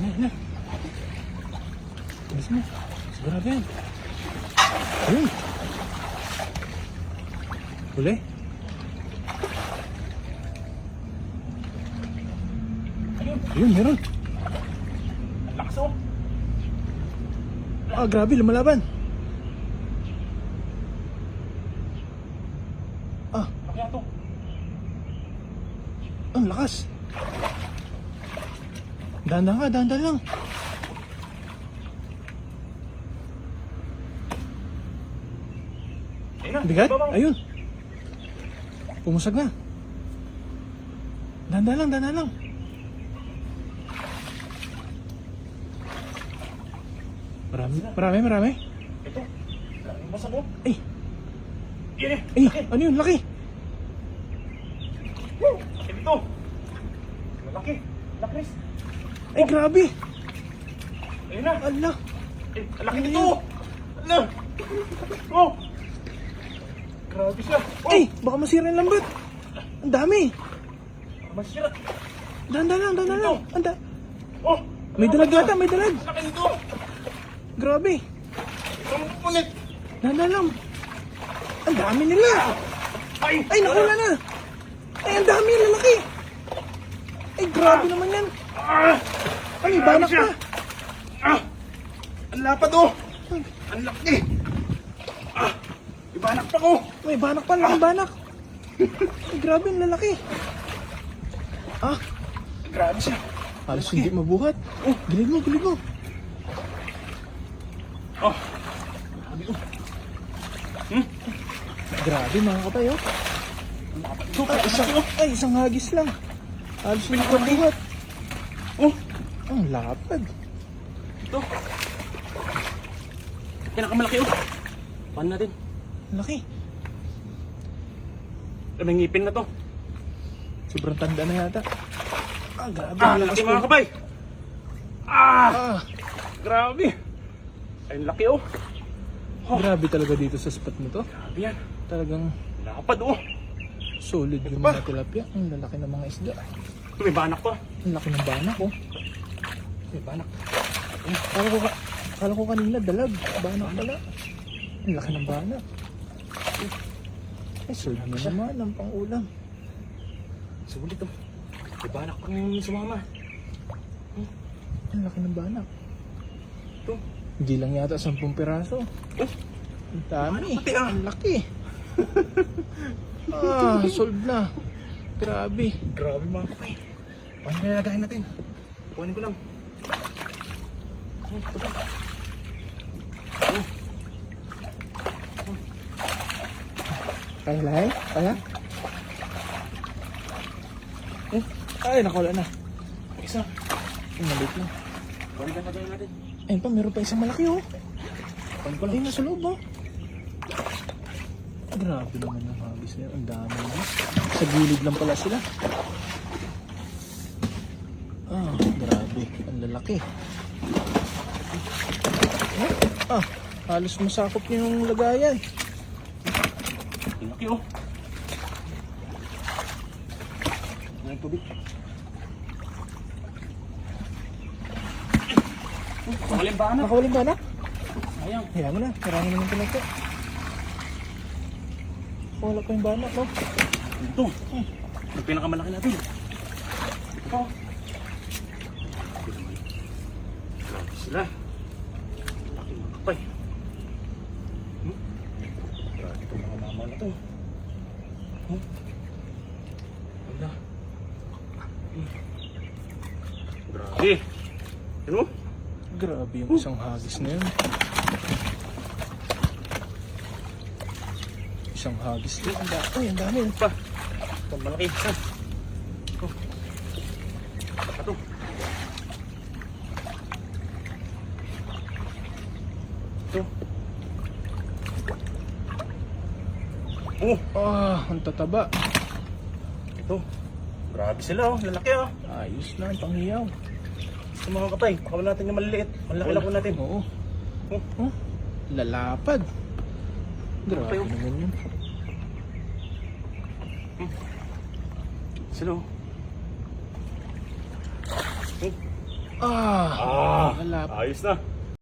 Yan. Bilis mo. Sigurado yan. Ayun. Huli. Ayun, meron. Ang lakas oh. Ah, grabe, lumalaban. Ah, Kaya to. ang lakas. Dahan-dahan ka, dahan-dahan lang. Ayun na. Bigat? Babang. Ayun. Pumusag na. Dahan-dahan lang. Marami. Ito. Ang basa mo. Ay, Yan eh. ano yun? Laki. Laki dito. Malaki. Lakris. Ay, grabe. Ayun na. Ala. Eh, ang laki dito. Ala. Oh. Grabe siya. Oh. Ay, baka masira yung lambat. Ang dami. Masira. Dahan-dahan lang. Oh. May dalag yata, may dalag. Ang laki dito. Grabe. Itong punit. Dahan-dahan lang. Ang dami nila. Ay. Ay, nakula na. Ay, ang dami, lalaki. Ay, grabe naman yan. Ah. Ay, banak siya. pa. Ah. Ang lapad oh. Ang laki. Ah. Ibanak pa ko. May banak pa, laking banak. Ay, grabe, ang lalaki. Ah, Grabe siya. halos hindi mabuhat. Oh, gilid mo. Oh. Grabe oh. Grabe, mga kapay, oh. Ito, Isang hagis lang. Halos hindi mabuhat. Oh. Ang lapad. Ito. Pinakamalaki oh. Paano natin? Laki. May ngipin na to. Sobrang tanda na yata. Ah, grabe. Ah, ang laki lakas mga po. kapay. Ah, Ah, grabe. Ay, ang laki oh. grabe talaga dito sa spot na to. Grabe yan. Talagang Lapad oh. solid yung ba? mga tilapia. Ang lalaki ng mga isda. May banak pa. Ang laki ng banak, oh. May banak. Kala ko kanina dalag. Banak pala. Ang laki ng banak. Ay, solid na naman ang pang-ulam. Sulit oh. May banak pang sumama. Ang laki ng banak. Ito. Hindi lang yata 10 piraso. Oh. Ang dami. Pati, ah. Ang laki. Ah, solve na. Grabe. Grabe mga kapay. Paano nilalagayin natin? Kunin ko lang. Oh, ito ba? Oh. Kaya lahay? Kaya? Ay, nakawala na. Isa. Ang maliit na. Kunin lang lagayin natin. Ayun pa, meron pa isang malaki, oh. Kunin ko lang. Ayun, nasa loob, oh. Grabe naman ang hagis na yun. Ang dami na. Sa gilid lang pala sila. Ah, grabe. Ang lalaki. Ah, halos masakop yung lagayan. Ang laki oh. Ang tubig. Makalim ba na? Nakawaling ba na? Sayang. Hayaan mo na. Marami naman pinagka. Wala pa yung banak, no? Ito. Yung pinakamalaki natin. Ito. Grabe sila. Laki mga kapay. Grabe itong mga mama na to. Wala. Grabe. Ano? Grabe yung isang hagis na yun. Isang hagis din. Ay, ang dami. Pa. Ito malaki. Ha? Ito. Ito. Ito. Oh. Ah, ang tataba. Ito. Grabe sila oh. Lalaki oh. Ayos na, ang panghiyaw. Ito mga kapay. Pakawala natin yung maliliit. Malaki lang po natin. Oo. Oh. Oh, lalapad. Grabe Tayo. naman yun. Sila oh. Oh. Ah, Ah, Malap. ayos na.